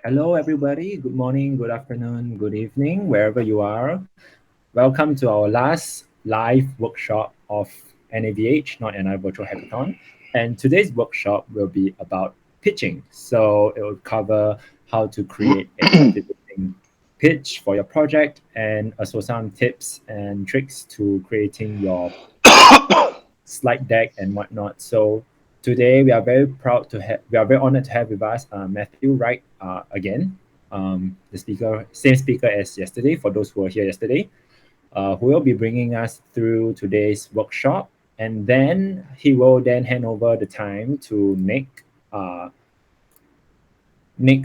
Hello, everybody. Good morning, good afternoon, good evening, wherever you are. Welcome to our last live workshop of NAVH, not another virtual hackathon. And today's workshop will be about pitching. So it will cover how to create a captivating pitch for your project and also some tips and tricks to creating your slide deck and whatnot. So today we are very proud to have, we are very honored to have with us Matthew Wright again, the speaker, same speaker as yesterday for those who were here yesterday, who will be bringing us through today's workshop. And then he will then hand over the time to Nick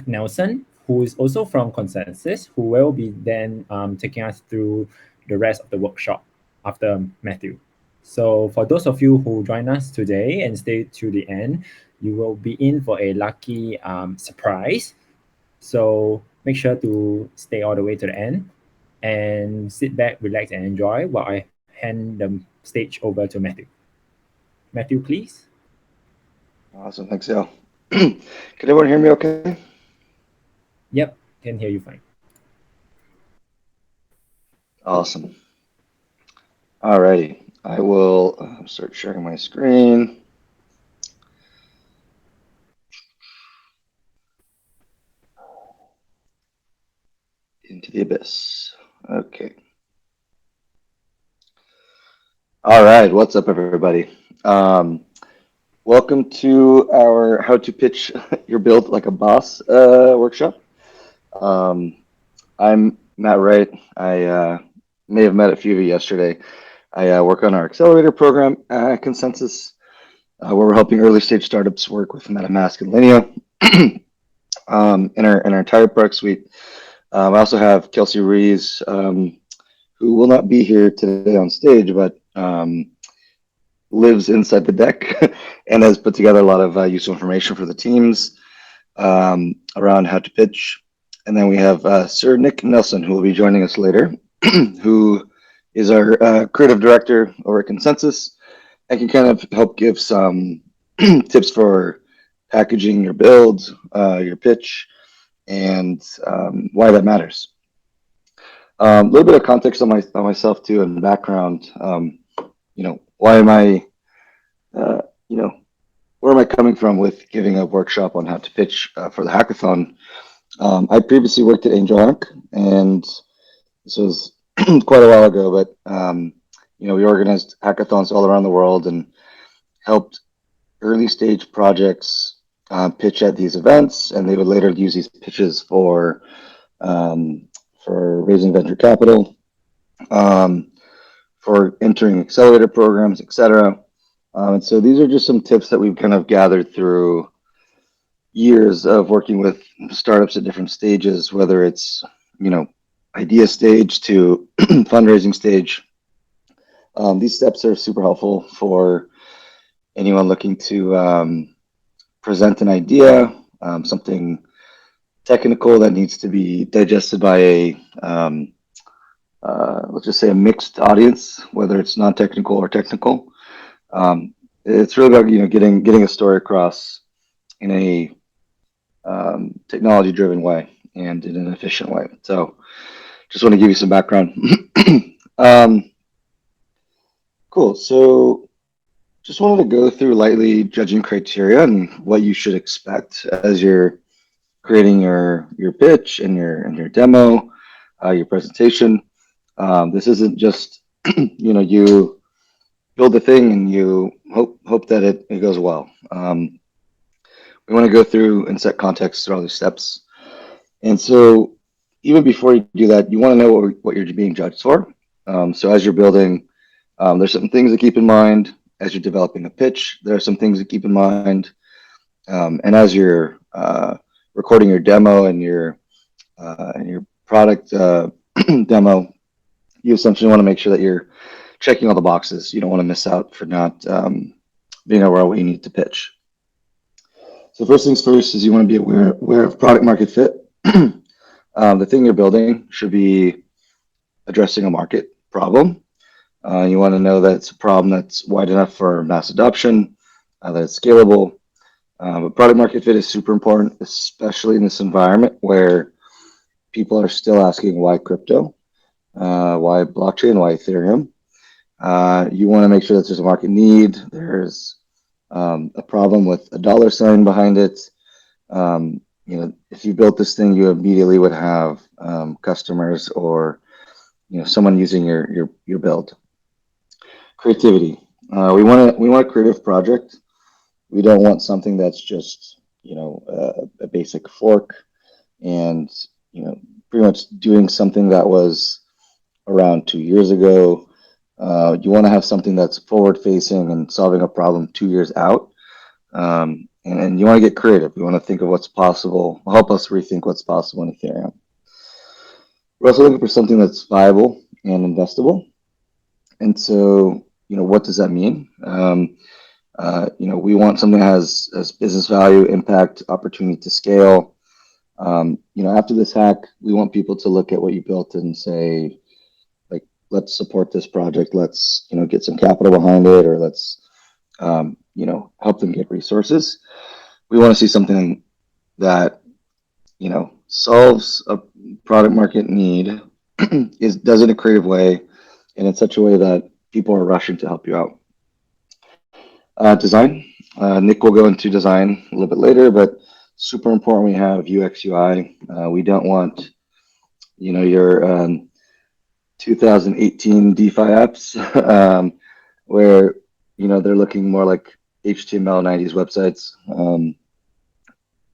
Nelson, who is also from Consensus, who will be then taking us through the rest of the workshop after Matthew. So for those of you who join us today and stay to the end, you will be in for a lucky surprise. So make sure to stay all the way to the end and sit back, relax, and enjoy while I hand the stage over to Matthew. Matthew, please. Awesome, thanks, Al. Can everyone hear me okay? Yep, can hear you fine. Awesome. Alrighty, I will start sharing my screen. Into the abyss. Okay. All right, what's up, everybody? Welcome to our How to Pitch Your Build Like a Boss workshop. I'm Matt Wright. I may have met a few of you yesterday. I work on our accelerator program at Consensus, where we're helping early stage startups work with MetaMask and Linea. In our entire product suite. I also have Kelsey Rees, who will not be here today on stage, but lives inside the deck and has put together a lot of useful information for the teams around how to pitch. And then we have Sir Nick Nelson, who will be joining us later, who is our creative director over at Consensus and can kind of help give some tips for packaging your build, your pitch, and why that matters. A little bit of context on myself too, and background. Why am I, where am I coming from with giving a workshop on how to pitch for the hackathon? I previously worked at AngelHack, and this was quite a while ago, but we organized hackathons all around the world and helped early stage projects pitch at these events, and they would later use these pitches for raising venture capital, for entering accelerator programs, etc. And so these are just some tips that we've kind of gathered through years of working with startups at different stages, whether it's idea stage to fundraising stage. These steps are super helpful for anyone looking to present an idea, something technical that needs to be digested by a, let's just say, a mixed audience, whether it's non-technical or technical. It's really about getting a story across in a technology-driven way and in an efficient way. So, just want to give you some background. Cool. So, just wanted to go through lightly judging criteria and what you should expect as you're creating your pitch and your demo, your presentation. This isn't just you build the thing and you hope that it goes well. We want to go through and set context through all these steps. And so even before you do that, you want to know what you're being judged for. So as you're building, there's some things to keep in mind. As you're developing a pitch, there are some things to keep in mind. And as you're recording your demo and your product demo, you essentially want to make sure that you're checking all the boxes. You don't want to miss out for not being aware of what you need to pitch. So first things first is you want to be aware of product market fit. The thing you're building should be addressing a market problem. You want to know that it's a problem that's wide enough for mass adoption, that it's scalable, But product market fit is super important, especially in this environment where people are still asking why crypto, why blockchain, why Ethereum. You want to make sure that there's a market need. There's a problem with a dollar sign behind it. If you built this thing, you immediately would have customers or someone using your build. Creativity. We want a creative project. We don't want something that's just a basic fork and pretty much doing something that was around 2 years ago. You want to have something that's forward facing and solving a problem 2 years out. And you want to get creative. You want to think of what's possible, help us rethink what's possible in Ethereum. We're also looking for something that's viable and investable. And so, what does that mean? We want something that has business value, impact, opportunity to scale. After this hack, we want people to look at what you built and say, like, let's support this project. Let's, get some capital behind it, or let's, help them get resources. We want to see something that, solves a product market need, does it in a creative way, and in such a way that people are rushing to help you out. Design. Nick will go into design a little bit later, but super important we have UX UI. We don't want, your 2018 DeFi apps where, they're looking more like HTML 90s websites.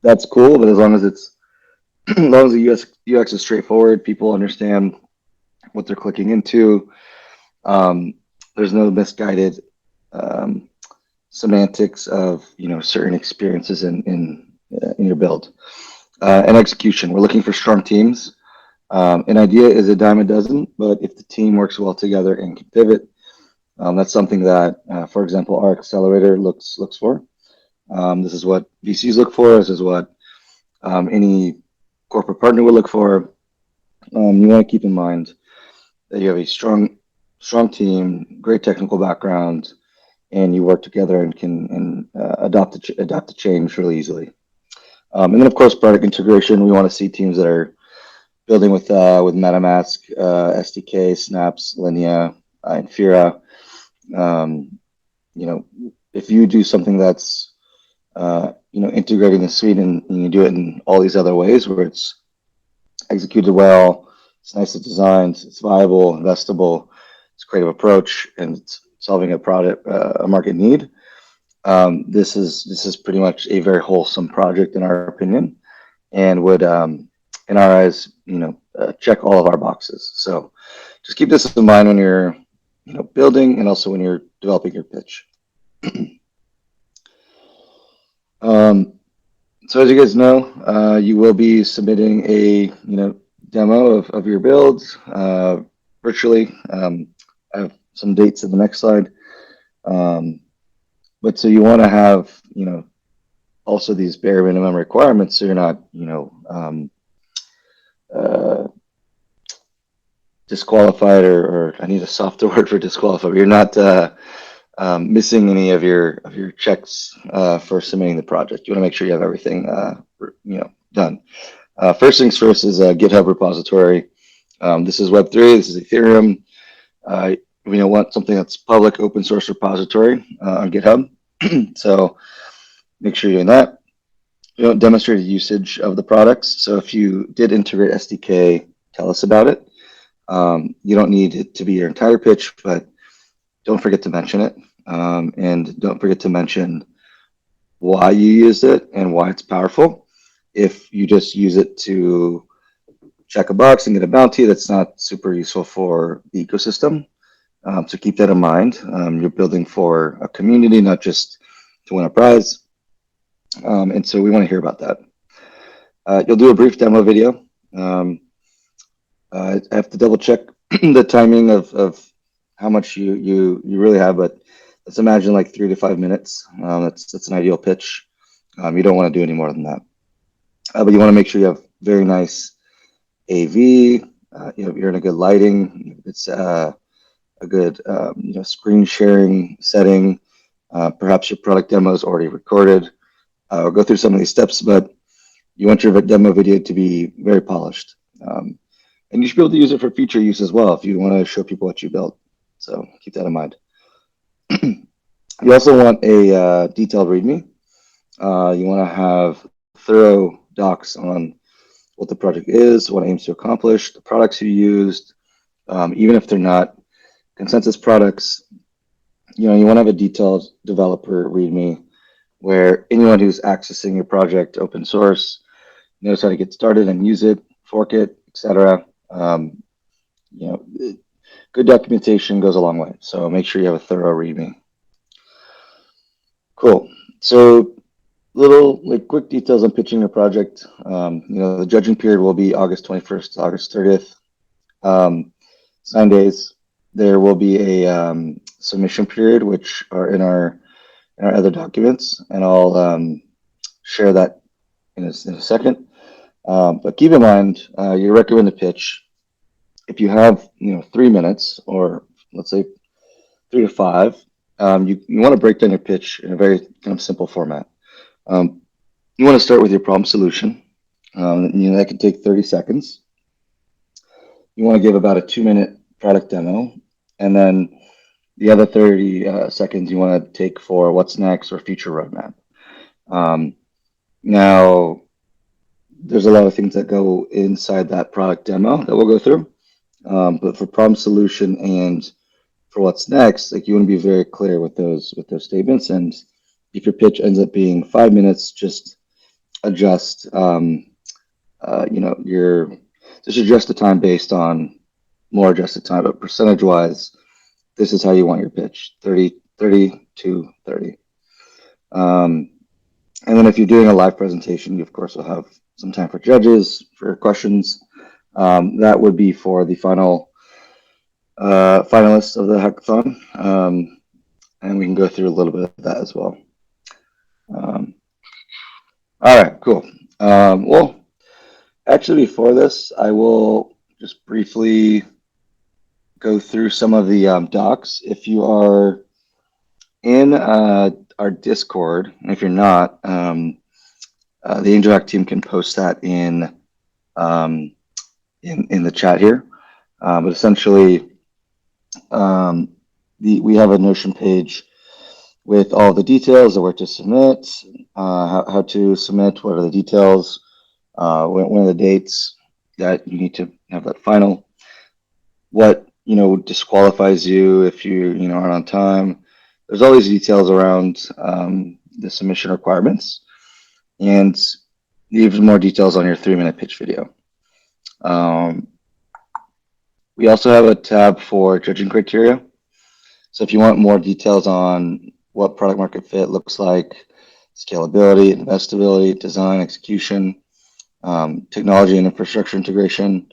That's cool, but as long as as long as the UX is straightforward, people understand what they're clicking into. There's no misguided semantics of certain experiences in your build. And execution. We're looking for strong teams. An idea is a dime a dozen, but if the team works well together and can pivot, that's something that, for example, our accelerator looks for. This is what VCs look for. This is what any corporate partner will look for. You want to keep in mind that you have a strong team, great technical background, and you work together and can adopt the change really easily. And then, of course, product integration. We want to see teams that are building with MetaMask, SDK, Snaps, Linea, Infura. If you do something that's integrating the suite and you do it in all these other ways where it's executed well, it's nicely designed, it's viable, investable, it's a creative approach, and it's solving a market need. This is pretty much a very wholesome project in our opinion, and would, in our eyes, check all of our boxes. So just keep this in mind when you're, building and also when you're developing your pitch. So as you guys know, you will be submitting a demo of your builds virtually. I have some dates in the next slide. But so you want to have also these bare minimum requirements, so you're not disqualified, or I need a softer word for disqualified. You're not missing any of your checks for submitting the project. You want to make sure you have everything done. First things first is a GitHub repository. This is Web3. This is Ethereum. We want something that's public, open source repository on GitHub. So make sure you're doing that. Demonstrated usage of the products. So if you did integrate SDK, tell us about it. You don't need it to be your entire pitch, but don't forget to mention it. And don't forget to mention why you used it and why it's powerful. If you just use it to check a box and get a bounty, that's not super useful for the ecosystem. So keep that in mind. You're building for a community, not just to win a prize. And so we want to hear about that. You'll do a brief demo video. I have to double check the timing of how much you really have, but let's imagine like 3 to 5 minutes. That's an ideal pitch. You don't want to do any more than that. But you want to make sure you have very nice AV. You're in a good lighting. It's a good screen sharing setting. Perhaps your product demo is already recorded. I'll go through some of these steps, but you want your demo video to be very polished. And you should be able to use it for future use as well if you want to show people what you built. So keep that in mind. You also want a detailed README. You want to have thorough docs on what the project is, what it aims to accomplish, the products you used, even if they're not consensus products. You want to have a detailed developer README where anyone who's accessing your project, open source, knows how to get started and use it, fork it, etc. You know, good documentation goes a long way. So make sure you have a thorough README. Cool. So little quick details on pitching a project. The judging period will be August 21st to August 30th. It's 9 days. There will be a submission period, which are in our other documents, and I'll share that in a second. But keep in mind, your recommended pitch, if you have 3 minutes, or let's say 3 to 5, you want to break down your pitch in a very kind of simple format. You want to start with your problem solution. That can take 30 seconds. You want to give about a 2-minute product demo, and then the other 30 seconds you want to take for what's next or future roadmap. Now, there's a lot of things that go inside that product demo that we'll go through. But for problem solution and for what's next, you want to be very clear with those statements. And if your pitch ends up being 5 minutes, just adjust just adjust the time based on more adjusted time, but percentage wise, this is how you want your pitch: 30 to 30. And then if you're doing a live presentation, you of course will have some time for judges, for questions. That would be for the final finalists of the hackathon. And we can go through a little bit of that as well. All right, cool. Well, actually, before this, I will just briefly go through some of the docs. If you are in our Discord, and if you're not, the AngelHack team can post that in the chat here. But essentially, we have a Notion page with all the details of where to submit, how to submit, what are the details, when are the dates that you need to have that final, what disqualifies you if you aren't on time. There's all these details around the submission requirements, and even more details on your 3-minute pitch video. We also have a tab for judging criteria. So if you want more details on what product market fit looks like, scalability, investability, design, execution, technology and infrastructure integration,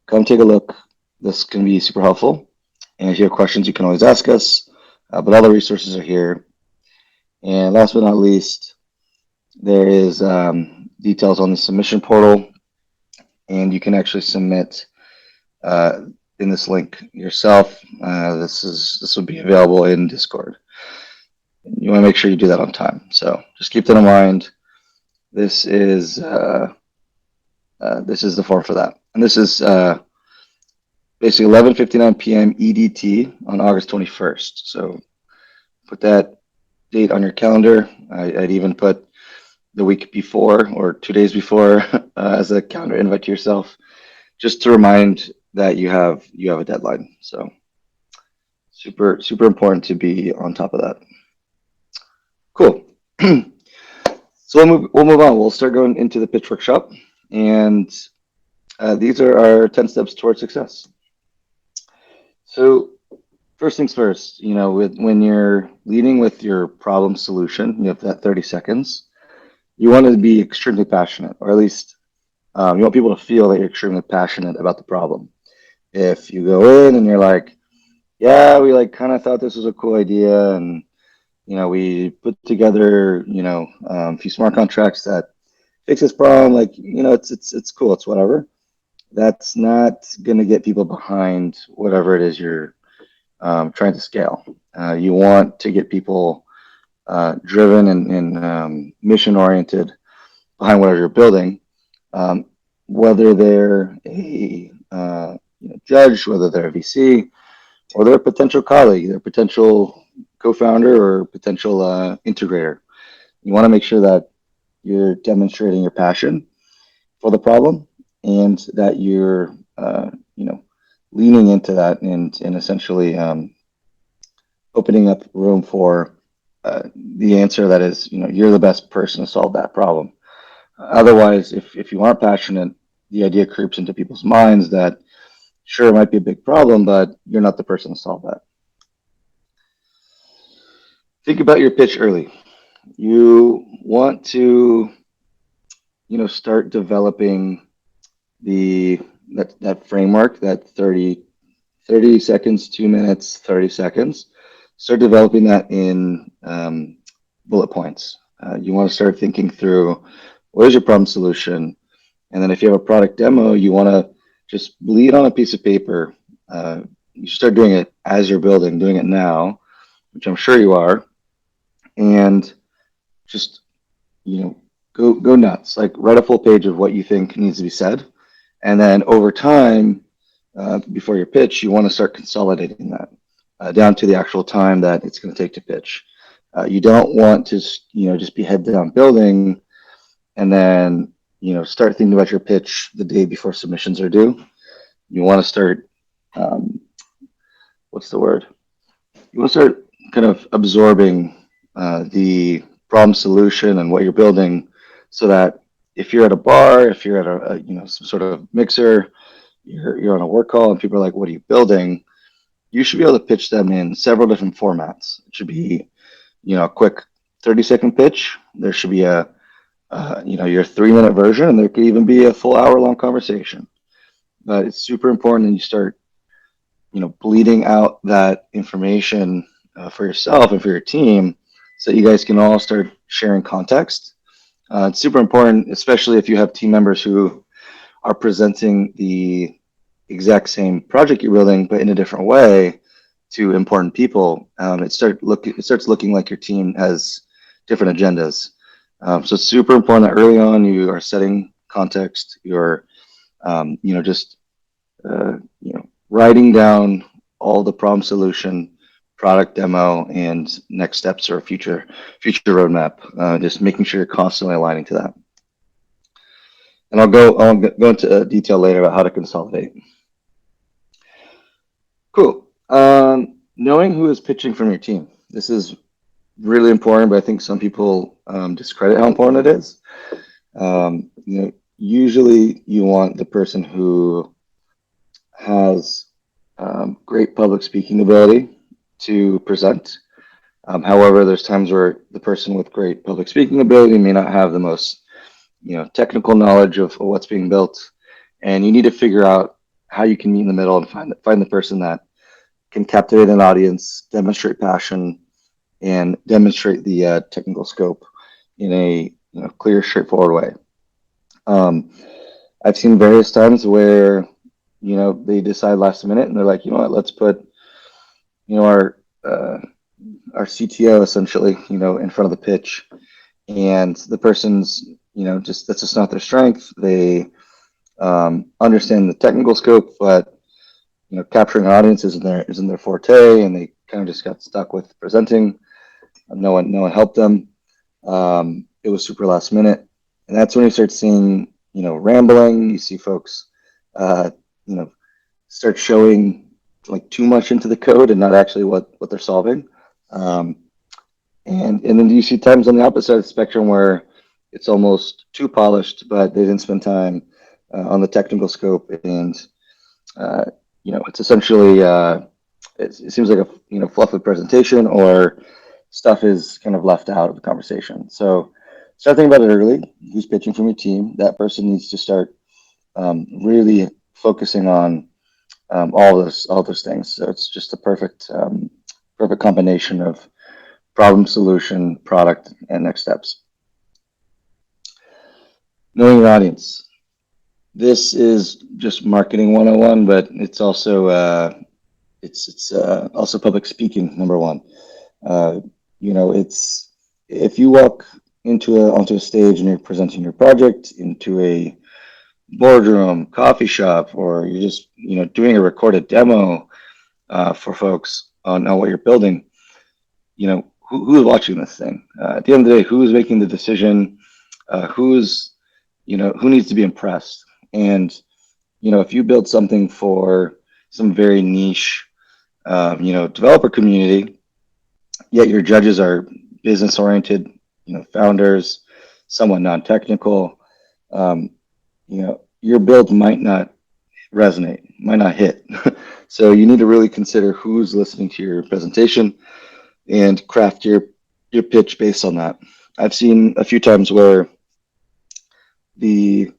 come take a look. This can be super helpful. And if you have questions, you can always ask us. But all the resources are here. And last but not least, there is details on the submission portal. And you can actually submit in this link yourself. This will be available in Discord. You want to make sure you do that on time. So just keep that in mind. This is the form for that. And this is basically 11:59 p.m. EDT on August 21st. So put that date on your calendar. I'd even put the week before or 2 days before as a calendar invite to yourself, just to remind that you have a deadline. So super important to be on top of that. Cool. So we'll move on. We'll start going into the pitch workshop, and these are our 10 steps towards success. So first things first, when you're leading with your problem solution, you have that 30 seconds. You want to be extremely passionate, or at least you want people to feel that you're extremely passionate about the problem. If you go in and you're like, yeah, we kind of thought this was a cool idea, and we put together a few smart contracts that fix this problem, it's cool, it's whatever. That's not going to get people behind whatever it is you're trying to scale. You want to get people driven and mission oriented behind whatever you're building, um, whether they're a judge, whether they're a VC, or they're a potential colleague, they're a potential co-founder or potential integrator. You want to make sure that you're demonstrating your passion for the problem and that you're, leaning into that and essentially opening up room for the answer that is, you're the best person to solve that problem. Otherwise, if you aren't passionate, the idea creeps into people's minds that sure, it might be a big problem, but you're not the person to solve that. Think about your pitch early. You want to, start developing the that framework, that 30 seconds, 2 minutes, 30 seconds. Start developing that in bullet points. You want to start thinking through what is your problem solution, and then if you have a product demo, you want to just bleed on a piece of paper. You start doing it as you're building, doing it now, which I'm sure you are, and just go nuts. Like write a full page of what you think needs to be said, and then over time, before your pitch, you want to start consolidating that down to the actual time that it's going to take to pitch. You don't want to just be head down building and then start thinking about your pitch the day before submissions are due. You want to start um, what's the word? You want to start kind of absorbing the problem solution and what you're building, so that if you're at a bar, if you're at some sort of mixer, you're on a work call and people are like, "What are you building?" You should be able to pitch them in several different formats. It should be a quick 30-second pitch. There should be a your 3-minute version, and there could even be a full hour-long conversation. But it's super important that you start bleeding out that information for yourself and for your team, so that you guys can all start sharing context. It's super important, especially if you have team members who are presenting the exact same project you're building, but in a different way to important people. It starts looking like your team has different agendas. So it's super important that early on you are setting context. You're, just writing down all the problem solution, product demo, and next steps or future roadmap. Just making sure you're constantly aligning to that. And I'll go into detail later about how to consolidate. Cool. Knowing who is pitching from your team. This is really important, but I think some people discredit how important it is. Usually you want the person who has great public speaking ability to present. However, there's times where the person with great public speaking ability may not have the most, technical knowledge of what's being built, and you need to figure out how you can meet in the middle and find the person that can captivate an audience, demonstrate passion, and demonstrate the technical scope in a clear, straightforward way. I've seen various times where they decide last minute and they're like, you know what, let's put our CTO essentially in front of the pitch, and the person's just that's just not their strength. They understand the technical scope, but capturing an audience isn't their forte, and they kind of just got stuck with presenting. No one helped them. It was super last minute, and that's when you start seeing rambling. You see folks start showing like too much into the code and not actually what they're solving. And then you see times on the opposite side of the spectrum where it's almost too polished, but they didn't spend time on the technical scope, and it's essentially it seems like a fluffy presentation, or stuff is kind of left out of the conversation. So start thinking about it early. Who's pitching from your team? That person needs to start really focusing on all those things. So it's just a perfect combination of problem, solution, product, and next steps. Knowing your audience. This is just marketing 101, but it's also also public speaking 101. It's if you walk onto a stage and you're presenting your project into a boardroom, coffee shop, or you're just doing a recorded demo for folks on what you're building, who's watching this thing? At the end of the day, who's making the decision? Who's who needs to be impressed? And if you build something for some very niche, developer community, yet your judges are business oriented, founders, somewhat non-technical, your build might not resonate, might not hit. So you need to really consider who's listening to your presentation and craft your pitch based on that. I've seen a few times where the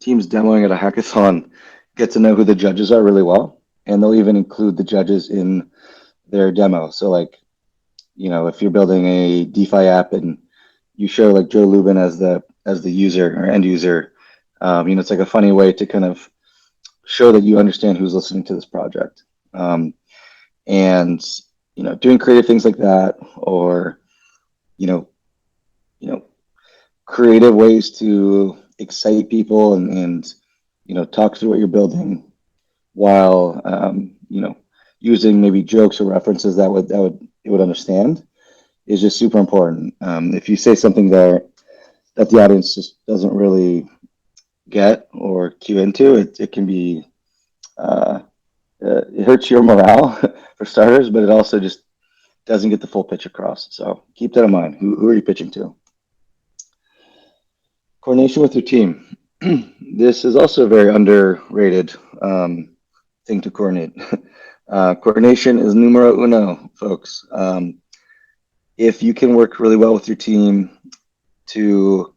teams demoing at a hackathon get to know who the judges are really well, and they'll even include the judges in their demo. So like, if you're building a DeFi app and you show like Joe Lubin as the user or end user, it's like a funny way to kind of show that you understand who's listening to this project. And doing creative things like that, or you know, you know, creative ways to excite people and talk through what you're building while using maybe jokes or references that it would understand is just super important. If you say something there that the audience just doesn't really get or cue into, it can be it hurts your morale for starters, but it also just doesn't get the full pitch across. So keep that in mind. Who are you pitching to? Coordination with your team. This is also a very underrated thing to coordinate. Coordination is numero uno, folks. If you can work really well with your team to,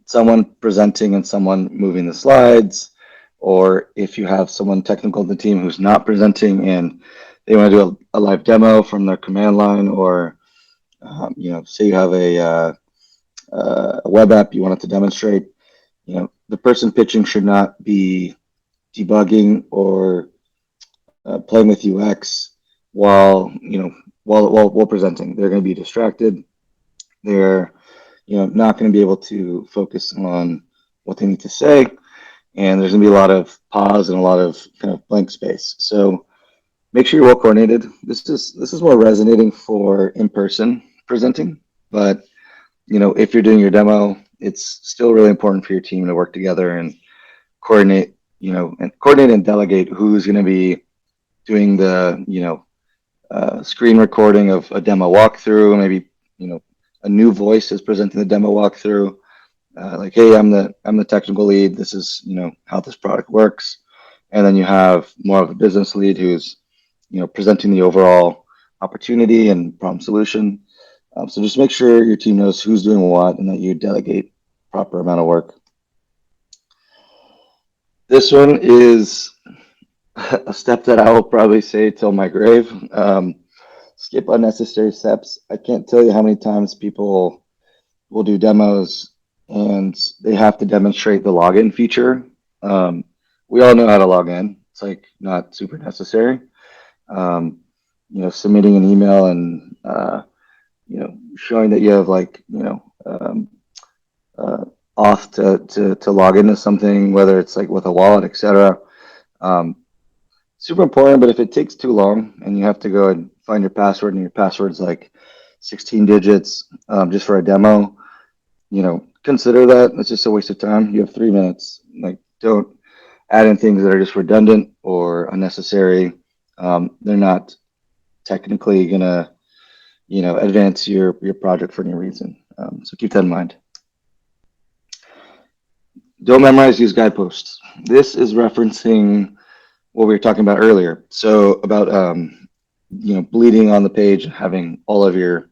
someone presenting and someone moving the slides, or if you have someone technical in the team who's not presenting and they want to do a live demo from their command line, or say you have a web app you want it to demonstrate, the person pitching should not be debugging or playing with UX while while presenting. They're going to be distracted. They're not going to be able to focus on what they need to say, and there's going to be a lot of pause and a lot of kind of blank space. So make sure you're well coordinated. This is more resonating for in-person presenting, but if you're doing your demo, it's still really important for your team to work together and coordinate, coordinate and delegate who's going to be doing the, screen recording of a demo walkthrough. Maybe, a new voice is presenting the demo walkthrough. Like, hey, I'm the technical lead. This is, how this product works. And then you have more of a business lead who's, presenting the overall opportunity and problem solution. So just make sure your team knows who's doing what and that you delegate proper amount of work. This one is a step that I will probably say till my grave. Skip unnecessary steps. I can't tell you how many times people will do demos and they have to demonstrate the login feature. We all know how to log in. It's like not super necessary. Submitting an email and showing that you have auth to log into something, whether it's like with a wallet, etc. Super important, but if it takes too long and you have to go and find your password and your password's like 16 digits just for a demo, consider that. It's just a waste of time. You have 3 minutes. Like, don't add in things that are just redundant or unnecessary. They're not technically gonna, advance your project for any reason. So keep that in mind. Don't memorize these guideposts. This is referencing what we were talking about earlier. So about bleeding on the page and having all of your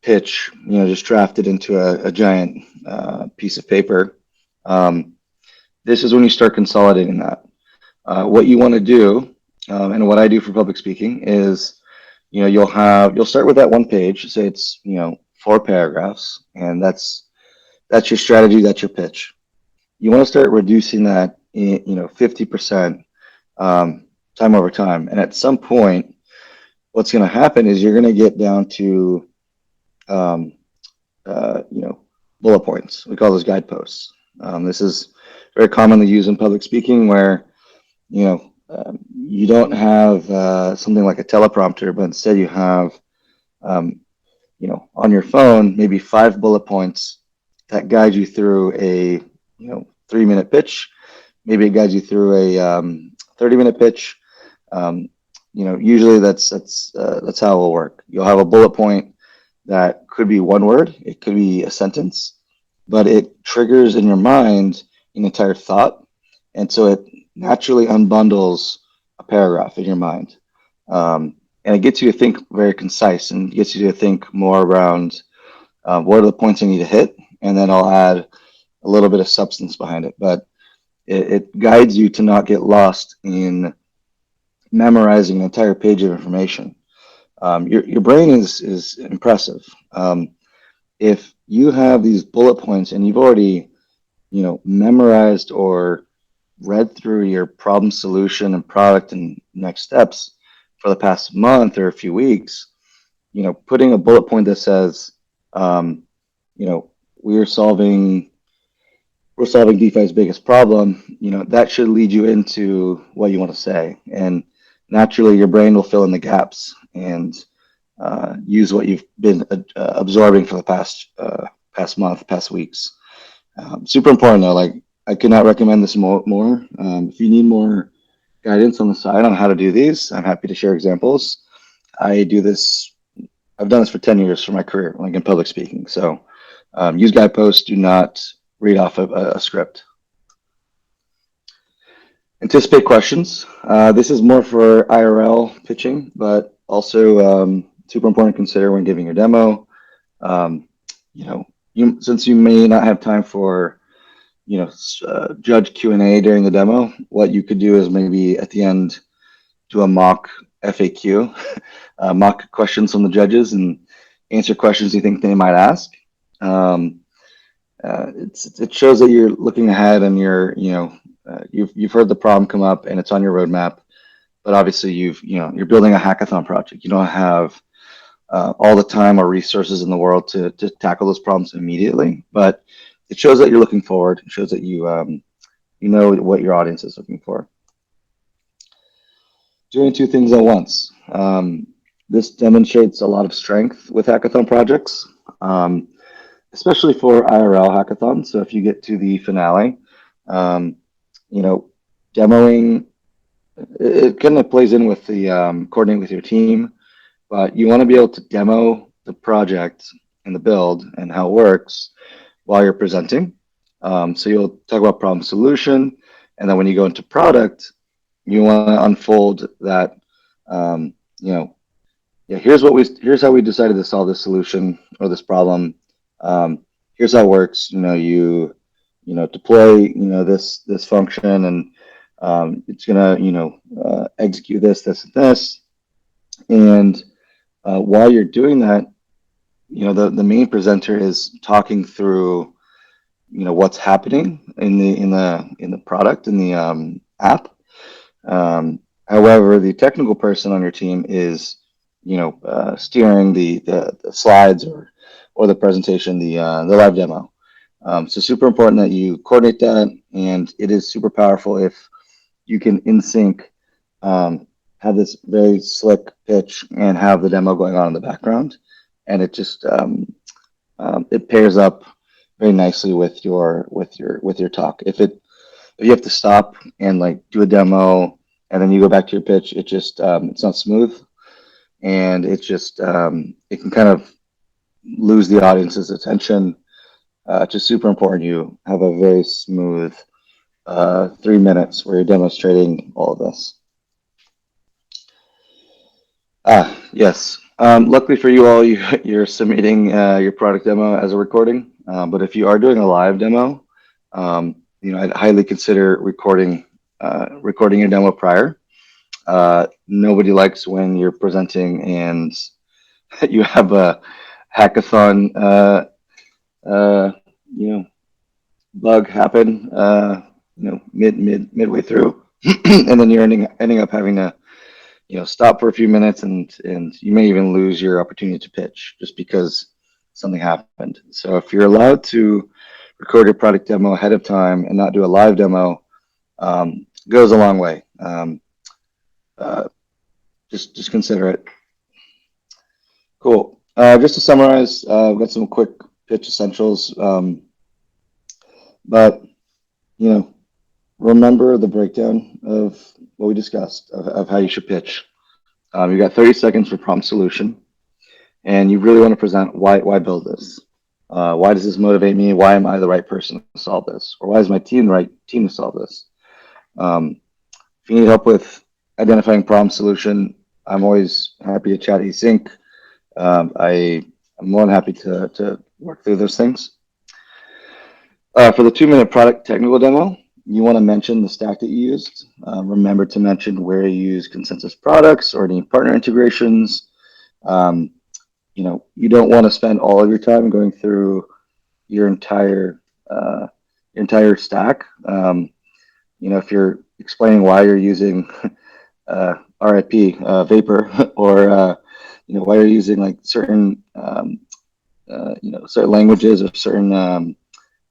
pitch, just drafted into a giant piece of paper. This is when you start consolidating that. What you want to do, and what I do for public speaking is, you'll start with that one page. Say it's 4 paragraphs, and that's your strategy. That's your pitch. You want to start reducing that, 50% time over time, and at some point what's going to happen is you're going to get down to um, you know, bullet points. We call those guideposts. This is very commonly used in public speaking where, you don't have something like a teleprompter, but instead you have, um, on your phone, maybe 5 bullet points that guide you through a, 3-minute pitch. Maybe it guides you through a 30-minute pitch. Um, usually that's how it will work. You'll have a bullet point that could be one word, it could be a sentence, but it triggers in your mind an entire thought. And so it naturally unbundles a paragraph in your mind. And it gets you to think very concise and gets you to think more around what are the points I need to hit. And then I'll add a little bit of substance behind it. But it guides you to not get lost in memorizing an entire page of information. Your brain is impressive. If you have these bullet points and you've already, memorized or read through your problem solution and product and next steps for the past month or a few weeks, putting a bullet point that says, um, you know, we're solving we're solving DeFi's biggest problem, that should lead you into what you want to say. And naturally, your brain will fill in the gaps and use what you've been absorbing for the past month, past weeks. Super important though. Like I could not recommend this more. If you need more guidance on the side on how to do these, I'm happy to share examples. I do this. I've done this for 10 years for my career, like in public speaking. So use guideposts. Do not read off a script. Anticipate questions. This is more for IRL pitching, but also super important to consider when giving your demo. Um, since you may not have time for judge Q&A during the demo, what you could do is maybe at the end do a mock FAQ, mock questions from the judges and answer questions you think they might ask. It shows that you're looking ahead and you've heard the problem come up and it's on your roadmap, but obviously you're building a hackathon project. You don't have all the time or resources in the world to tackle those problems immediately, but it shows that you're looking forward. It shows that you know what your audience is looking for. Doing two things at once. This demonstrates a lot of strength with hackathon projects, especially for IRL hackathons. So if you get to the finale, demoing, it kind of plays in with the coordinating with your team, but you want to be able to demo the project and the build and how it works while you're presenting. So you'll talk about problem solution, and then when you go into product, you want to unfold that. Here's how we decided to solve this solution or this problem. Here's how it works. You deploy this function, and it's gonna execute this and this. And while you're doing that, the main presenter is talking through what's happening in the product in the app. However, the technical person on your team is steering the slides or the presentation, the live demo. So super important that you coordinate that, and it is super powerful if you can in sync have this very slick pitch and have the demo going on in the background, and it just it pairs up very nicely with your talk. If you have to stop and like do a demo and then you go back to your pitch, it just it's not smooth, and it just it can kind of lose the audience's attention. It's just super important you have a very smooth 3 minutes where you're demonstrating all of this. Yes. Luckily for you all, you're submitting your product demo as a recording. But if you are doing a live demo, I'd highly consider recording your demo prior. Nobody likes when you're presenting and you have a hackathon, bug happen, midway through, and then you're ending up having to stop for a few minutes, and you may even lose your opportunity to pitch just because something happened. So if you're allowed to record your product demo ahead of time and not do a live demo, goes a long way. Uh, just consider it. Cool. Just to summarize, we've got some quick pitch essentials, but you know, remember the breakdown of what we discussed of how you should pitch. You got 30 seconds for prompt solution, and you really want to present why build this. Why does this motivate me? Why am I the right person to solve this? Or why is my team the right team to solve this? Um, if you need help with identifying problem solution, I'm always happy to chat async. I'm more than happy to work through those things. For the 2 minute product technical demo, you want to mention the stack that you used. Remember to mention where you use consensus products or any partner integrations. Um, you don't want to spend all of your time going through your entire stack. If you're explaining why you're using RIP Vapor or why you're using like certain certain languages or certain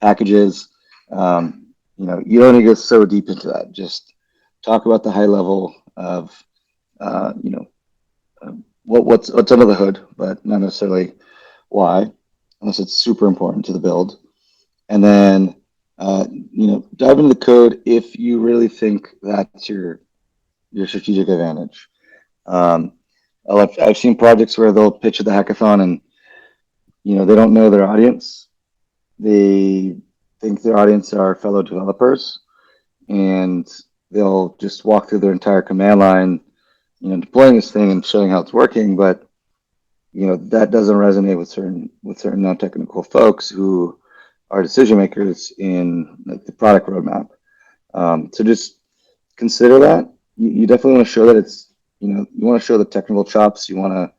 packages. You don't need to get so deep into that. Just talk about the high level of you know what's under the hood, but not necessarily why, unless it's super important to the build. And then dive into the code if you really think that's your strategic advantage. Um, I've seen projects where they'll pitch at the hackathon and they don't know their audience. They think their audience are fellow developers, and they'll just walk through their entire command line, deploying this thing and showing how it's working. But that doesn't resonate with certain non-technical folks who are decision makers in like the product roadmap. So just consider that. You definitely want to show that it's you want to show the technical chops. You want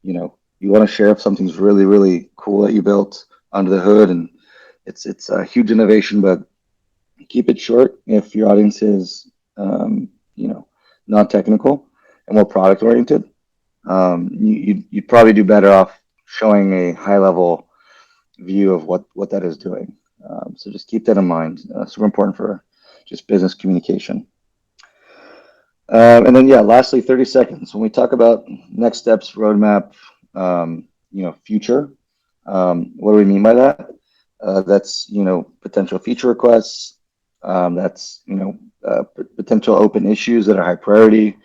to share if something's really really cool that you built under the hood, and it's a huge innovation, but keep it short if your audience is non-technical and more product oriented. You'd probably do better off showing a high level view of what that is doing. So just keep that in mind. Super important for just business communication. And then yeah, lastly, 30 seconds. When we talk about next steps, roadmap, future, what do we mean by that? That's potential feature requests. That's potential open issues that are high priority.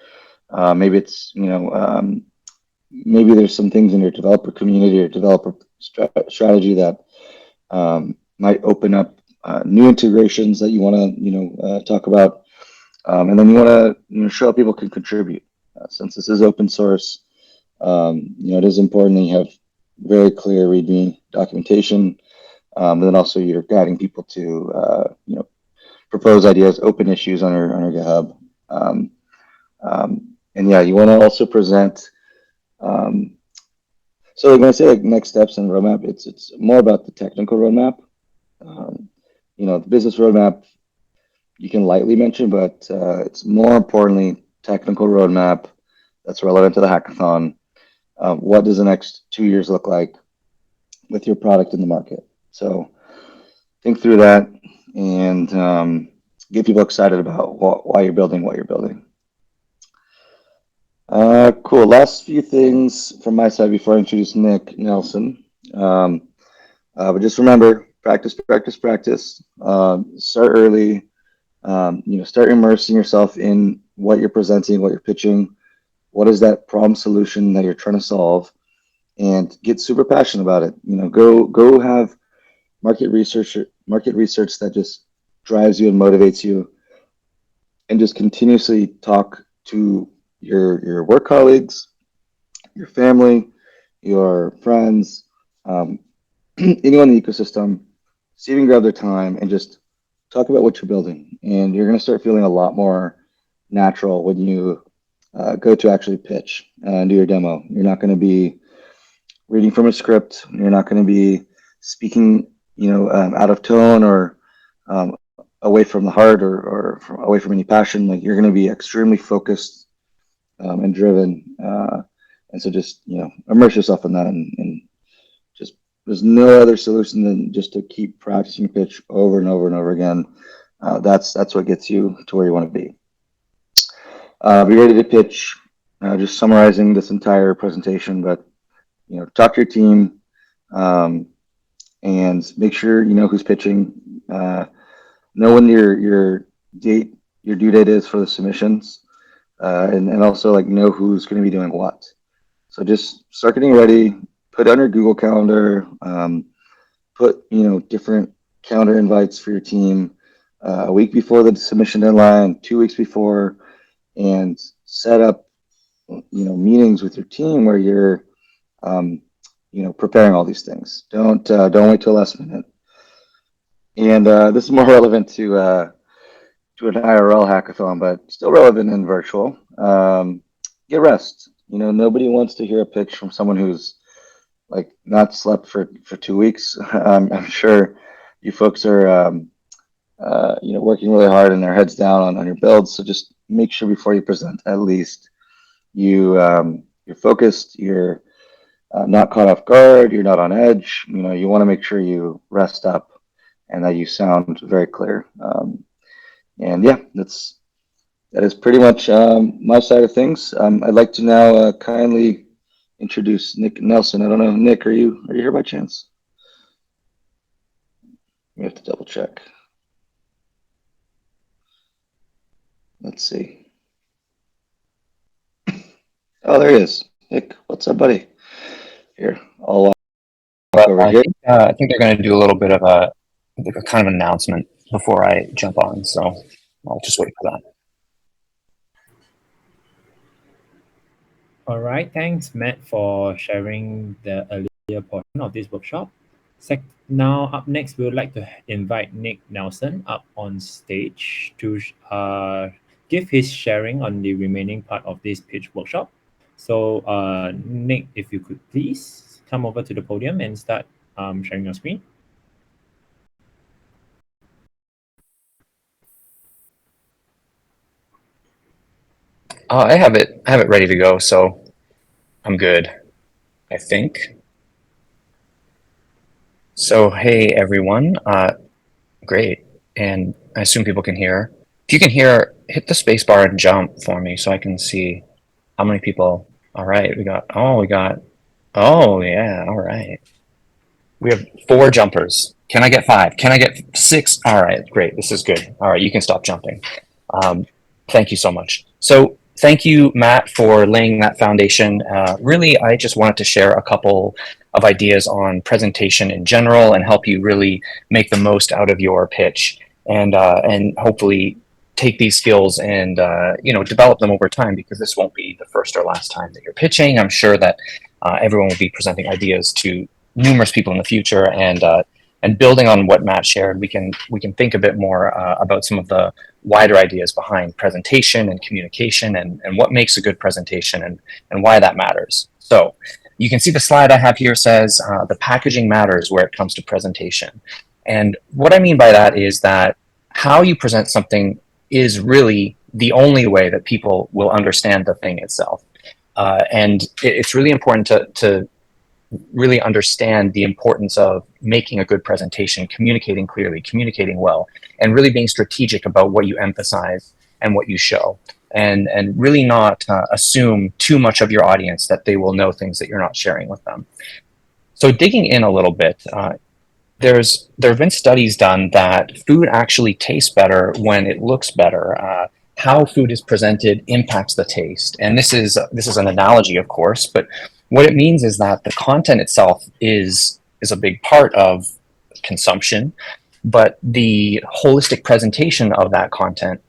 Maybe it's maybe there's some things in your developer community or developer strategy that might open up new integrations that you want to talk about, and then you want to show how people can contribute. Since this is open source, it is important that you have very clear README documentation, and then also you're guiding people to propose ideas, open issues on your GitHub. And yeah, you want to also present. So when I say like next steps and roadmap, it's more about the technical roadmap. The business roadmap you can lightly mention, but it's more importantly technical roadmap that's relevant to the hackathon. What does the next 2 years look like with your product in the market? So think through that and get people excited about why you're building what you're building. Cool. Last few things from my side before I introduce Nick Nelson. But just remember, practice, practice, practice. Start early. Start immersing yourself in what you're presenting, what you're pitching. What is that problem solution that you're trying to solve, and get super passionate about it. Go have market research that just drives you and motivates you, and just continuously talk to your work colleagues, your family, your friends, anyone in the ecosystem. See if you can grab their time and just talk about what you're building, and you're going to start feeling a lot more natural when you go to actually pitch and do your demo. You're not going to be reading from a script. You're not going to be speaking, out of tone or away from the heart or away from any passion. Like you're going to be extremely focused and driven. And so just, immerse yourself in that and just, there's no other solution than just to keep practicing pitch over and over and over again. That's what gets you to where you want to be. Be ready to pitch. Just summarizing this entire presentation, but talk to your team, and make sure you know who's pitching. Know when your due date is for the submissions, and also like know who's going to be doing what. So just start getting ready. Put on your Google Calendar. Put different calendar invites for your team a week before the submission deadline, 2 weeks before, and set up meetings with your team where you're preparing all these things. Don't wait till last minute. And this is more relevant to an IRL hackathon, but still relevant in virtual. Get rest. Nobody wants to hear a pitch from someone who's like not slept for 2 weeks. I'm sure you folks are working really hard and their heads down on your builds. So just make sure before you present, at least you're focused. You're not caught off guard. You're not on edge. You want to make sure you rest up and that you sound very clear. And yeah, that is pretty much my side of things. I'd like to now kindly introduce Nick Nelson. I don't know, Nick, are you here by chance? We have to double check. Let's see. Oh, there he is. Nick, what's up, buddy? Here, I'll over here. I think they're going to do a little bit of a kind of announcement before I jump on, so I'll just wait for that. All right, thanks, Matt, for sharing the earlier portion of this workshop. Now, up next, we would like to invite Nick Nelson up on stage to give his sharing on the remaining part of this pitch workshop. So, Nick, if you could please come over to the podium and start sharing your screen. I have it ready to go, so I'm good, I think. So, hey everyone, great, and I assume people can hear. If you can hear, hit the space bar and jump for me so I can see how many people. All right, oh yeah, all right. We have 4 jumpers. Can I get 5? Can I get 6? All right, great, this is good. All right, you can stop jumping. Thank you so much. So thank you, Matt, for laying that foundation. Really, I just wanted to share a couple of ideas on presentation in general and help you really make the most out of your pitch and hopefully take these skills and develop them over time, because this won't be the first or last time that you're pitching. I'm sure that everyone will be presenting ideas to numerous people in the future, and building on what Matt shared, we can think a bit more about some of the wider ideas behind presentation and communication and what makes a good presentation and why that matters. So you can see the slide I have here says the packaging matters where it comes to presentation. And what I mean by that is that how you present something is really the only way that people will understand the thing itself. And it's really important to really understand the importance of making a good presentation, communicating clearly, communicating well, and really being strategic about what you emphasize and what you show, and really not assume too much of your audience that they will know things that you're not sharing with them. So digging in a little bit, there have been studies done that food actually tastes better when it looks better. How food is presented impacts the taste, and this is an analogy, of course, but what it means is that the content itself is a big part of consumption, but the holistic presentation of that content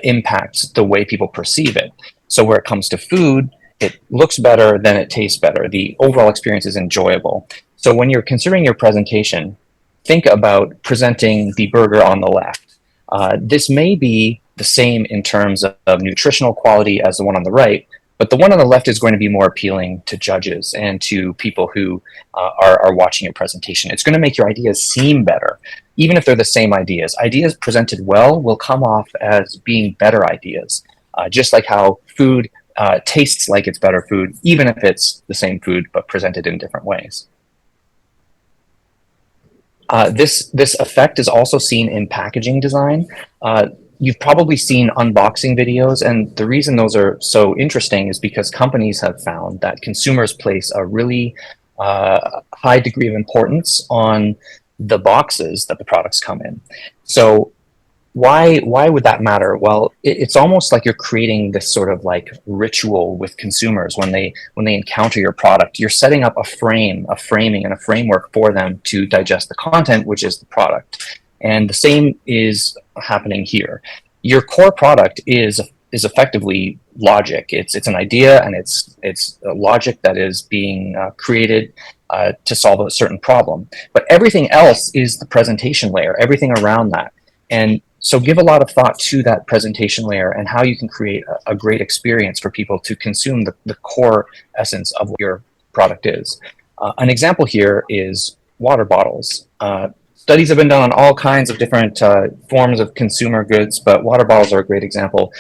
impacts the way people perceive it. So where it comes to food, it looks better, then it tastes better. The overall experience is enjoyable. So when you're considering your presentation, think about presenting the burger on the left. This may be the same in terms of nutritional quality as the one on the right, but the one on the left is going to be more appealing to judges and to people who are watching your presentation. It's going to make your ideas seem better, even if they're the same ideas. Ideas presented well will come off as being better ideas, just like how food tastes like it's better food, even if it's the same food but presented in different ways. This effect is also seen in packaging design. You've probably seen unboxing videos, and the reason those are so interesting is because companies have found that consumers place a really high degree of importance on the boxes that the products come in. So why would that matter? Well, it's almost like you're creating this sort of like ritual with consumers when they encounter your product. You're setting up a framing and a framework for them to digest the content, which is the product. And the same is happening here. Your core product is effectively logic. It's an idea, and it's a logic that is being created to solve a certain problem. But everything else is the presentation layer, everything around that. And so give a lot of thought to that presentation layer and how you can create a great experience for people to consume the core essence of what your product is. An example here is water bottles. Studies have been done on all kinds of different forms of consumer goods, but water bottles are a great example.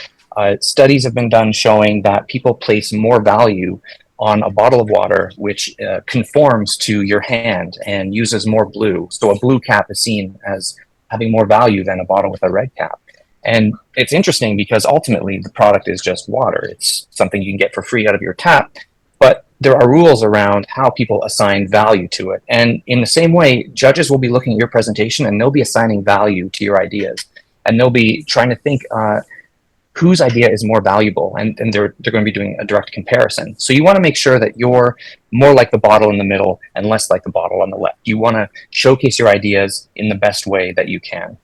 Studies have been done showing that people place more value on a bottle of water which conforms to your hand and uses more blue. So a blue cap is seen as having more value than a bottle with a red cap. And it's interesting because ultimately the product is just water. It's something you can get for free out of your tap, but there are rules around how people assign value to it. And in the same way, judges will be looking at your presentation and they'll be assigning value to your ideas. And they'll be trying to think whose idea is more valuable, and they're going to be doing a direct comparison. So you want to make sure that you're more like the bottle in the middle and less like the bottle on the left. You want to showcase your ideas in the best way that you can.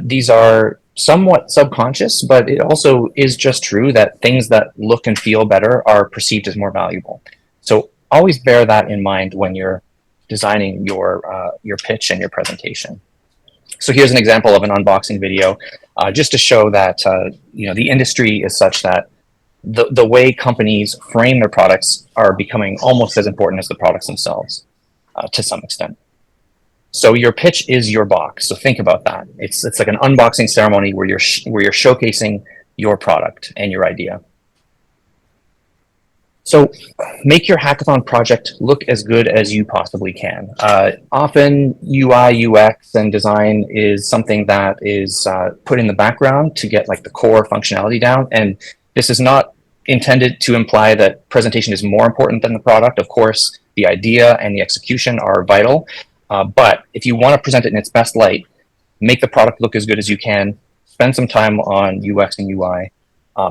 These are somewhat subconscious, but it also is just true that things that look and feel better are perceived as more valuable. So always bear that in mind when you're designing your pitch and your presentation. So here's an example of an unboxing video, just to show that the industry is such that the way companies frame their products are becoming almost as important as the products themselves, to some extent. So your pitch is your box. So think about that. It's like an unboxing ceremony where you're showcasing your product and your idea. So make your hackathon project look as good as you possibly can. Often UI, UX, and design is something that is put in the background to get like the core functionality down. And this is not intended to imply that presentation is more important than the product. Of course, the idea and the execution are vital. But if you want to present it in its best light, make the product look as good as you can, spend some time on UX and UI,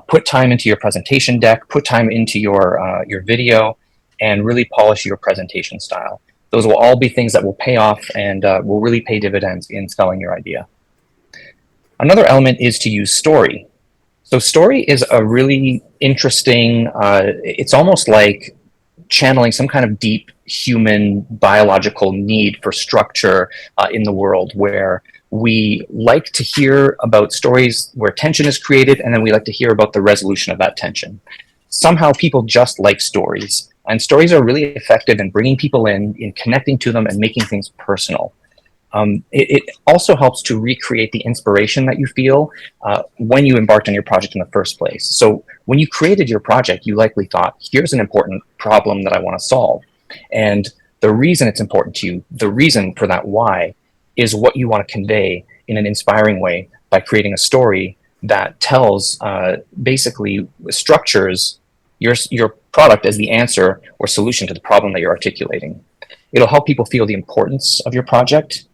put time into your presentation deck, put time into your video, and really polish your presentation style. Those will all be things that will pay off and will really pay dividends in selling your idea. Another element is to use story. So story is a really interesting, it's almost like channeling some kind of deep human biological need for structure in the world, where we like to hear about stories where tension is created, and then we like to hear about the resolution of that tension. Somehow people just like stories, and stories are really effective in bringing people in connecting to them and making things personal. It also helps to recreate the inspiration that you feel when you embarked on your project in the first place. So when you created your project, you likely thought, here's an important problem that I want to solve. And the reason it's important to you, the reason for that why, is what you want to convey in an inspiring way by creating a story that tells, basically structures your product as the answer or solution to the problem that you're articulating. It'll help people feel the importance of your project,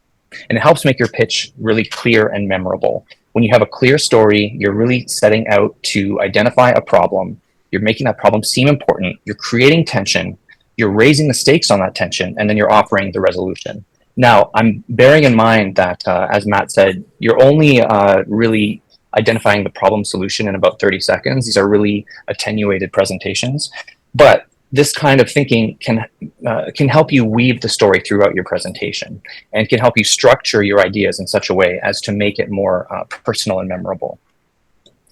and it helps make your pitch really clear and memorable. When you have a clear story, you're really setting out to identify a problem. You're making that problem seem important. You're creating tension. You're raising the stakes on that tension, and then you're offering the resolution. Now, I'm bearing in mind that, as Matt said, you're only really identifying the problem solution in about 30 seconds. These are really attenuated presentations. But this kind of thinking can help you weave the story throughout your presentation, and can help you structure your ideas in such a way as to make it more personal and memorable.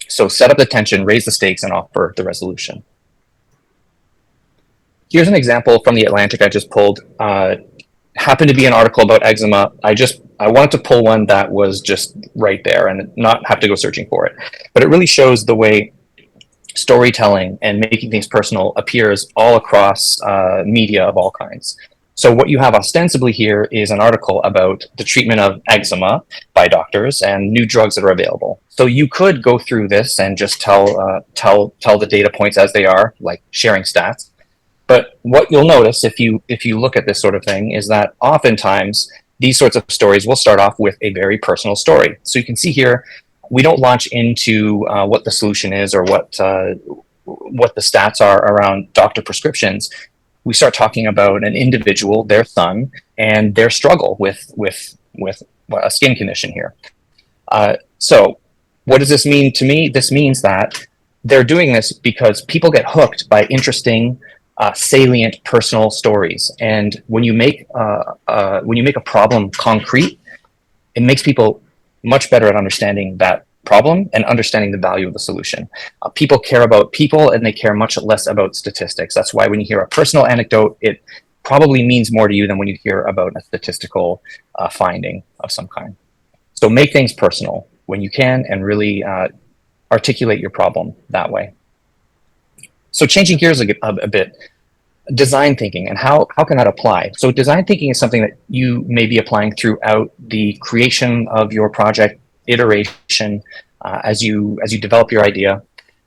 So set up the tension, raise the stakes, and offer the resolution. Here's an example from the Atlantic I just pulled. Happened to be an article about eczema. I wanted to pull one that was just right there and not have to go searching for it. But it really shows the way storytelling and making things personal appears all across media of all kinds. So what you have ostensibly here is an article about the treatment of eczema by doctors and new drugs that are available. So you could go through this and just tell the data points as they are, like sharing stats. But what you'll notice if you look at this sort of thing is that oftentimes these sorts of stories will start off with a very personal story. So you can see here, we don't launch into what the solution is or what the stats are around doctor prescriptions. We start talking about an individual, their son, and their struggle with a skin condition here. So what does this mean to me? This means that they're doing this because people get hooked by interesting, salient personal stories. And when you make a problem concrete, it makes people much better at understanding that problem and understanding the value of the solution. People care about people and they care much less about statistics. That's why when you hear a personal anecdote, it probably means more to you than when you hear about a statistical finding of some kind. So make things personal when you can and really articulate your problem that way. So changing gears a bit, design thinking and how can that apply? So design thinking is something that you may be applying throughout the creation of your project, iteration, as you develop your idea.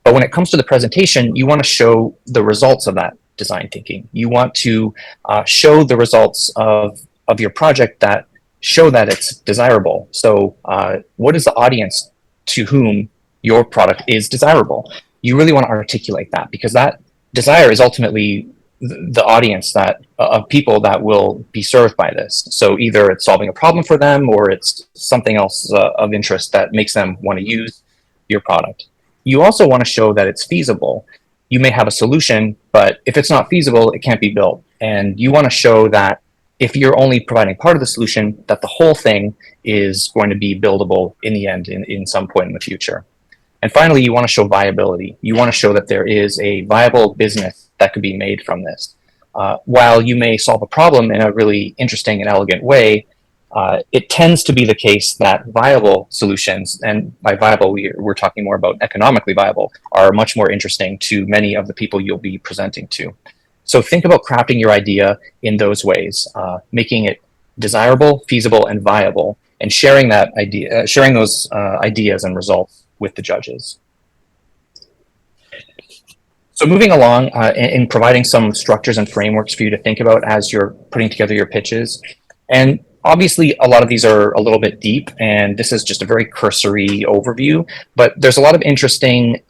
But when it comes to the presentation, you want to show the results of that design thinking. You want to show the results of your project that show that it's desirable. So what is the audience to whom your product is desirable? You really want to articulate that because that desire is ultimately the audience that of people that will be served by this. So either it's solving a problem for them or it's something else of interest that makes them want to use your product. You also want to show that it's feasible. You may have a solution, but if it's not feasible, it can't be built. And you want to show that if you're only providing part of the solution, that the whole thing is going to be buildable in the end in some point in the future. And finally, you want to show viability. You want to show that there is a viable business that could be made from this. While you may solve a problem in a really interesting and elegant way, it tends to be the case that viable solutions, and by viable, we're talking more about economically viable, are much more interesting to many of the people you'll be presenting to. So think about crafting your idea in those ways, making it desirable, feasible, and viable, and sharing that idea, sharing those ideas and results with the judges. So moving along in providing some structures and frameworks for you to think about as you're putting together your pitches. And obviously a lot of these are a little bit deep and this is just a very cursory overview, but there's a lot of interesting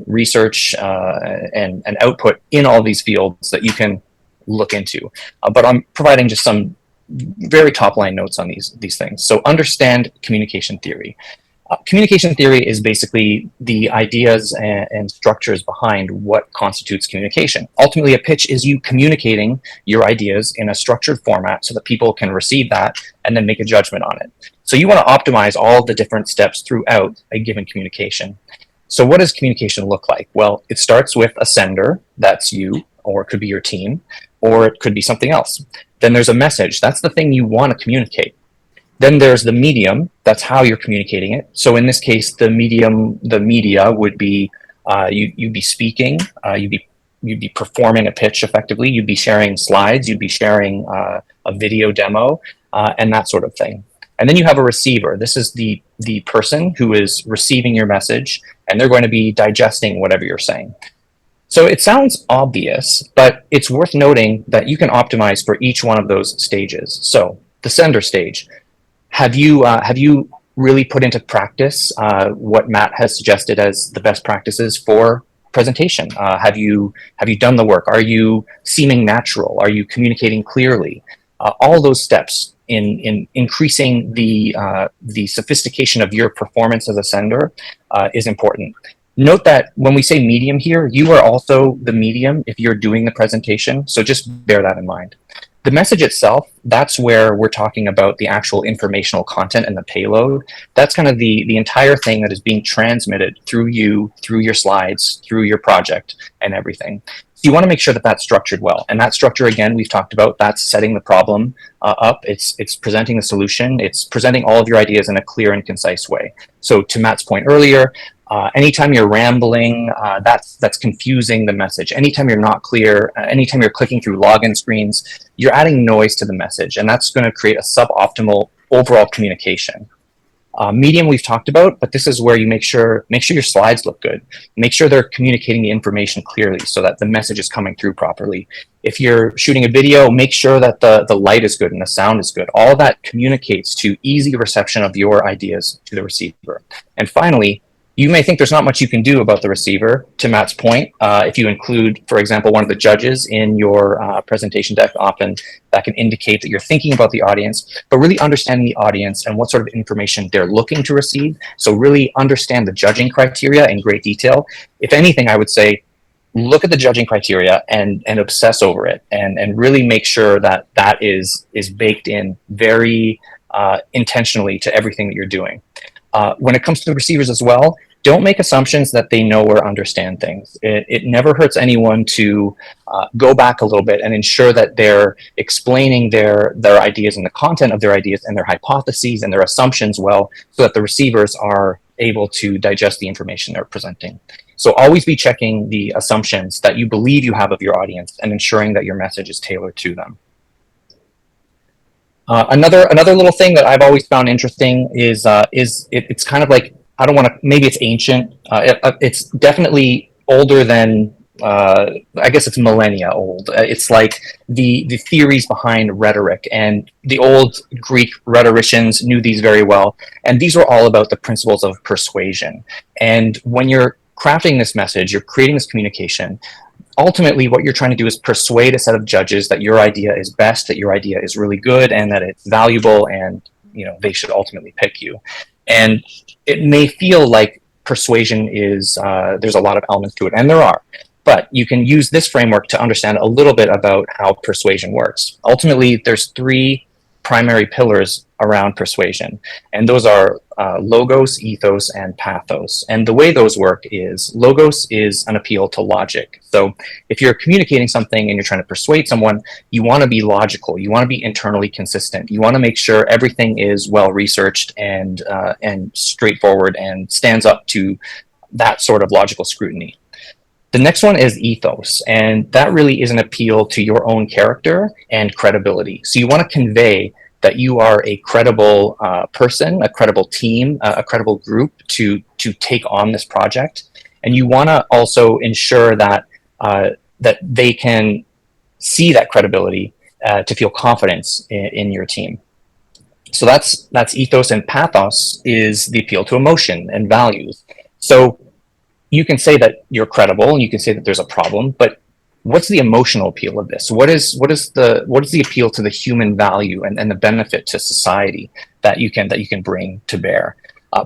research and output in all these fields that you can look into. But I'm providing just some very top line notes on these things. So understand communication theory. Communication theory is basically the ideas and structures behind what constitutes communication. Ultimately, a pitch is you communicating your ideas in a structured format so that people can receive that and then make a judgment on it. So you want to optimize all the different steps throughout a given communication. So what does communication look like? Well, it starts with a sender, that's you, or it could be your team, or it could be something else. Then there's a message, that's the thing you want to communicate. Then there's the medium, that's how you're communicating it. So in this case, the media would be, you'd be speaking, you'd be performing a pitch effectively, you'd be sharing slides, you'd be sharing a video demo, and that sort of thing. And then you have a receiver. This is the person who is receiving your message, and they're going to be digesting whatever you're saying. So it sounds obvious, but it's worth noting that you can optimize for each one of those stages. So the sender stage. Have you really put into practice what Matt has suggested as the best practices for presentation? Have you done the work? Are you seeming natural? Are you communicating clearly? All those steps in increasing the sophistication of your performance as a sender is important. Note that when we say medium here, you are also the medium if you're doing the presentation. So just bear that in mind. The message itself, that's where we're talking about the actual informational content and the payload. That's kind of the entire thing that is being transmitted through you, through your slides, through your project and everything. So you want to make sure that that's structured well. And that structure, again, we've talked about, that's setting the problem up. It's presenting the solution. It's presenting all of your ideas in a clear and concise way. So to Matt's point earlier, Anytime you're rambling, that's confusing the message. Anytime you're not clear, anytime you're clicking through login screens, you're adding noise to the message, and that's going to create a suboptimal overall communication. Medium we've talked about, but this is where you make sure your slides look good. Make sure they're communicating the information clearly so that the message is coming through properly. If you're shooting a video, make sure that the light is good and the sound is good. All that communicates to easy reception of your ideas to the receiver. And finally, you may think there's not much you can do about the receiver. To Matt's point, if you include, for example, one of the judges in your presentation deck, often that can indicate that you're thinking about the audience, but really understanding the audience and what sort of information they're looking to receive. So really understand the judging criteria in great detail. If anything, I would say, look at the judging criteria and obsess over it and really make sure that that is baked in very intentionally to everything that you're doing. When it comes to the receivers as well, don't make assumptions that they know or understand things. It never hurts anyone to go back a little bit and ensure that they're explaining their ideas and the content of their ideas and their hypotheses and their assumptions well, so that the receivers are able to digest the information they're presenting. So always be checking the assumptions that you believe you have of your audience and ensuring that your message is tailored to them. Another little thing that I've always found interesting is it's kind of like, I don't want to, maybe it's ancient. It's definitely older than, I guess it's millennia old. It's like the theories behind rhetoric, and the old Greek rhetoricians knew these very well. And these were all about the principles of persuasion. And when you're crafting this message, you're creating this communication, ultimately what you're trying to do is persuade a set of judges that your idea is best, that your idea is really good, and that it's valuable, and they should ultimately pick you. And it may feel like persuasion is there's a lot of elements to it, and there are, but you can use this framework to understand a little bit about how persuasion works. Ultimately, there's three primary pillars around persuasion, and those are logos, ethos, and pathos. And the way those work is, logos is an appeal to logic. So if you're communicating something and you're trying to persuade someone, you want to be logical, you want to be internally consistent, you want to make sure everything is well researched and straightforward and stands up to that sort of logical scrutiny. The next one is ethos, and that really is an appeal to your own character and credibility. So you want to convey that you are a credible person, a credible team, a credible group to take on this project, and you want to also ensure that that they can see that credibility to feel confidence in your team. So that's ethos, and pathos is the appeal to emotion and values. So you can say that you're credible and you can say that there's a problem, but what's the emotional appeal of this? What is the appeal to the human value and the benefit to society that you can bring to bear?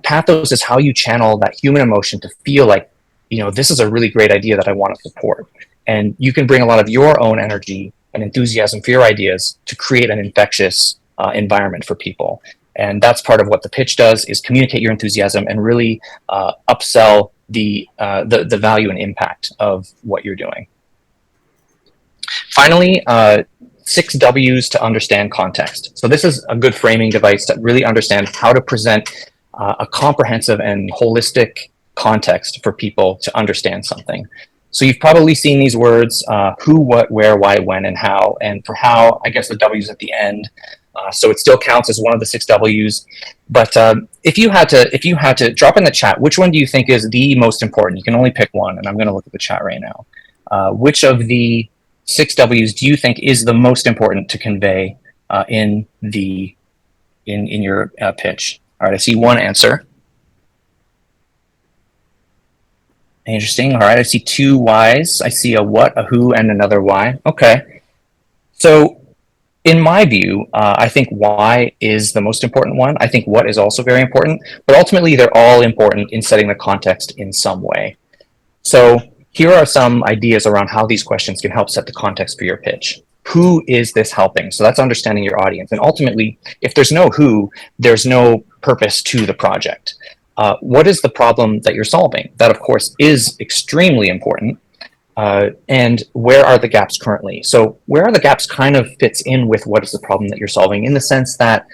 Pathos is how you channel that human emotion to feel like, this is a really great idea that I want to support. And you can bring a lot of your own energy and enthusiasm for your ideas to create an infectious environment for people. And that's part of what the pitch does, is communicate your enthusiasm and really upsell the value and impact of what you're doing. Finally, 6 W's to understand context. So this is a good framing device to really understand how to present a comprehensive and holistic context for people to understand something. So you've probably seen these words, who, what, where, why, when, and how. And for how, I guess the W's at the end. So it still counts as one of the 6 W's. But if you had to drop in the chat, which one do you think is the most important? You can only pick one, and I'm going to look at the chat right now. Which of the 6 W's do you think is the most important to convey in your pitch? All right, I see one answer. Interesting. All right, I see 2 whys. I see a what, a who, and another why. Okay. So in my view, I think why is the most important one. I think what is also very important, but ultimately they're all important in setting the context in some way. So here are some ideas around how these questions can help set the context for your pitch. Who is this helping? So that's understanding your audience. And ultimately, if there's no who, there's no purpose to the project. What is the problem that you're solving? That, of course, is extremely important. And where are the gaps currently? So where are the gaps kind of fits in with what is the problem that you're solving, in the sense that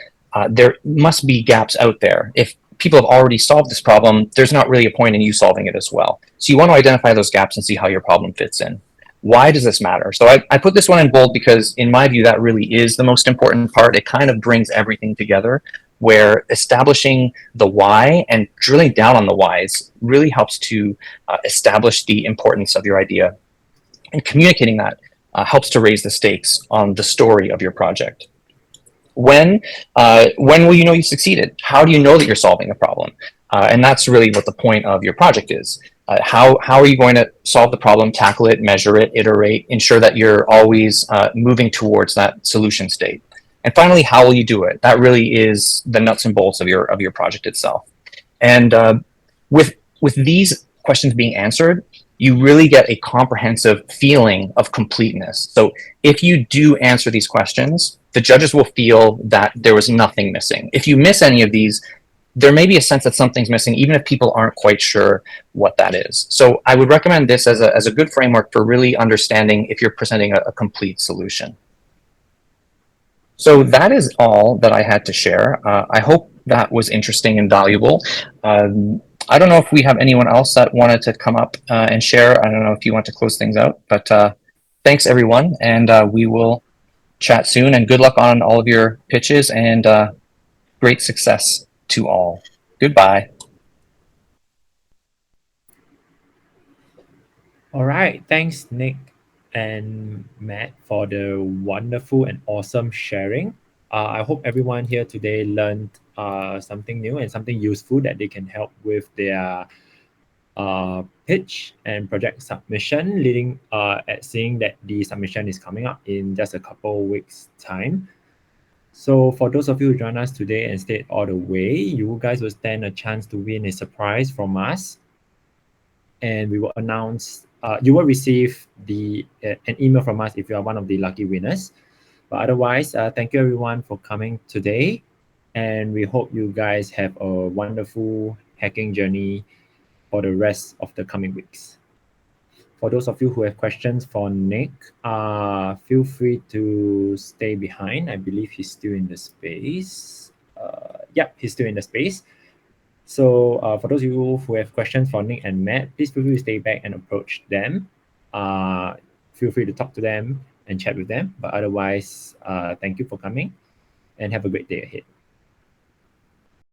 there must be gaps out there. If people have already solved this problem, there's not really a point in you solving it as well. So you want to identify those gaps and see how your problem fits in. Why does this matter? So I put this one in bold because in my view, that really is the most important part. It kind of brings everything together, where establishing the why and drilling down on the whys really helps to establish the importance of your idea. And communicating that helps to raise the stakes on the story of your project. When will you know you succeeded? How do you know that you're solving a problem? And that's really what the point of your project is. How are you going to solve the problem, tackle it, measure it, iterate, ensure that you're always moving towards that solution state? And finally, how will you do it? That really is the nuts and bolts of your project itself. And with these questions being answered, you really get a comprehensive feeling of completeness. So if you do answer these questions, the judges will feel that there was nothing missing. If you miss any of these, there may be a sense that something's missing, even if people aren't quite sure what that is. So I would recommend this as a good framework for really understanding if you're presenting a complete solution. So that is all that I had to share. I hope that was interesting and valuable. I don't know if we have anyone else that wanted to come up and share. I don't know if you want to close things out, but thanks everyone, and we will chat soon. And good luck on all of your pitches, and great success to all. Goodbye. All right. Thanks, Nick and Matt, for the wonderful and awesome sharing. I hope everyone here today learned something new and something useful that they can help with their pitch and project submission, leading at seeing that the submission is coming up in just a couple weeks' time. So for those of you who joined us today and stayed all the way, you guys will stand a chance to win a surprise from us, and we will announce. You will receive an email from us if you are one of the lucky winners. But otherwise, thank you everyone for coming today, and we hope you guys have a wonderful hacking journey for the rest of the coming weeks. For those of you who have questions for Nick, feel free to stay behind. I believe he's still in the space. Yeah, he's still in the space. So for those of you who have questions for Nick and Matt, please feel free to stay back and approach them. Feel free to talk to them and chat with them. But otherwise, thank you for coming and have a great day ahead.